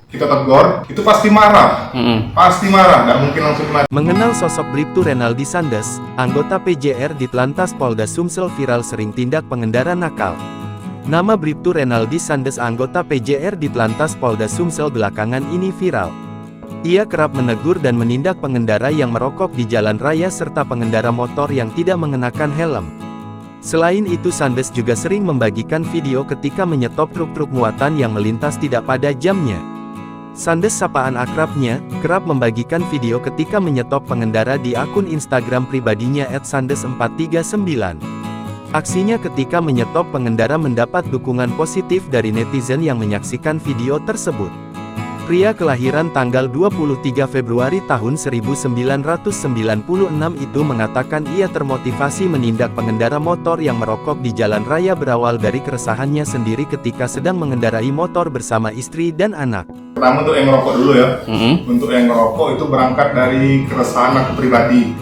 kita tegur, itu pasti marah. Pasti marah, nggak mungkin langsung kena. Mengenal sosok Bribtu Renaldi Sandes, anggota PJR Ditlantas Polda Sumsel viral sering tindak pengendara nakal. Nama Bribtu Renaldi Sandes anggota PJR Ditlantas Polda Sumsel belakangan ini viral. Ia kerap menegur dan menindak pengendara yang merokok di jalan raya serta pengendara motor yang tidak mengenakan helm. Selain itu Sandes juga sering membagikan video ketika menyetop truk-truk muatan yang melintas tidak pada jamnya. Sandes sapaan akrabnya, kerap membagikan video ketika menyetop pengendara di akun Instagram pribadinya @sandes439. Aksinya ketika menyetop pengendara mendapat dukungan positif dari netizen yang menyaksikan video tersebut. Pria kelahiran tanggal 23 Februari tahun 1996 itu mengatakan ia termotivasi menindak pengendara motor yang merokok di jalan raya berawal dari keresahannya sendiri ketika sedang mengendarai motor bersama istri dan anak. Pertama untuk yang ngerokok dulu ya. Untuk yang ngerokok itu berangkat dari keresahan aku pribadi.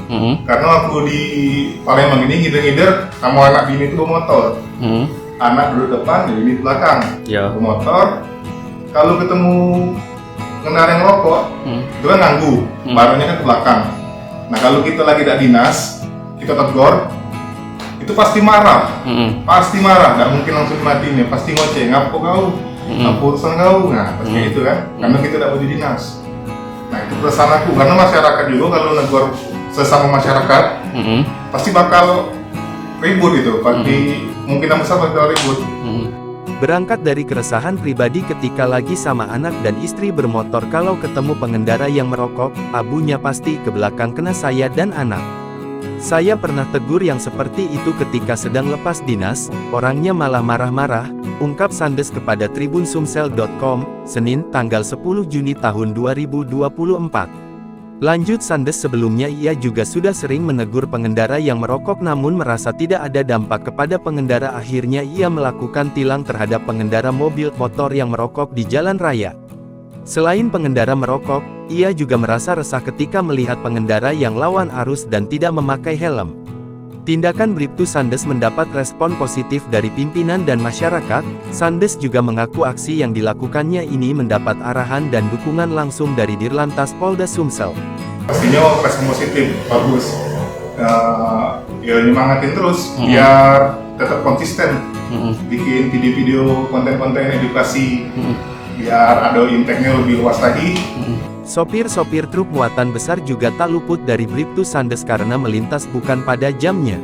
Karena aku di Palembang ini ngider-ngider sama anak bini itu motor. Anak duduk depan, bini di belakang. Motor. Kalau ketemu pengendara yang ngerokok, itu kan ganggu, barangnya kan ke belakang. Nah kalau kita lagi tidak dinas, kita tegur, itu pasti marah. Pasti marah, nggak mungkin langsung matinya, pasti ngoceh, ngapa kau? Apa urusan kau? Nah pasti itu kan, karena kita tidak boleh dinas. Nah itu perasaan aku, karena masyarakat juga kalau negur sesama masyarakat, pasti bakal ribut itu, pasti mungkin besar bakal ribut. Berangkat dari keresahan pribadi ketika lagi sama anak dan istri bermotor, kalau ketemu pengendara yang merokok, abunya pasti ke belakang kena saya dan anak. Saya pernah tegur yang seperti itu ketika sedang lepas dinas, orangnya malah marah-marah, ungkap Sandes kepada tribunsumsel.com, Senin tanggal 10 Juni tahun 2024. Lanjut Sandes, sebelumnya ia juga sudah sering menegur pengendara yang merokok namun merasa tidak ada dampak kepada pengendara, akhirnya ia melakukan tilang terhadap pengendara mobil motor yang merokok di jalan raya. Selain pengendara merokok, ia juga merasa resah ketika melihat pengendara yang lawan arus dan tidak memakai helm. Tindakan Bribtu Sandes mendapat respon positif dari pimpinan dan masyarakat. Sandes juga mengaku aksi yang dilakukannya ini mendapat arahan dan dukungan langsung dari Dirlantas Polda Sumsel. Pastinya respon positif, bagus. Ya nyemangatin terus, biar tetap konsisten. Bikin video-video, konten-konten edukasi, biar ada impactnya lebih luas lagi. Sopir-sopir truk muatan besar juga tak luput dari Bribtu Sandes karena melintas bukan pada jamnya.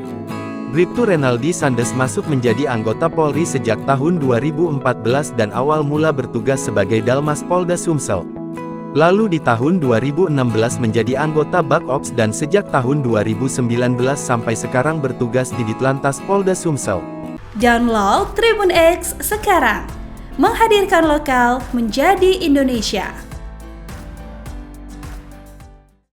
Bribtu Renaldi Sandes masuk menjadi anggota Polri sejak tahun 2014 dan awal mula bertugas sebagai Dalmas Polda Sumsel. Lalu di tahun 2016 menjadi anggota Bakops dan sejak tahun 2019 sampai sekarang bertugas di Ditlantas Polda Sumsel. Download Tribun X sekarang, menghadirkan lokal menjadi Indonesia.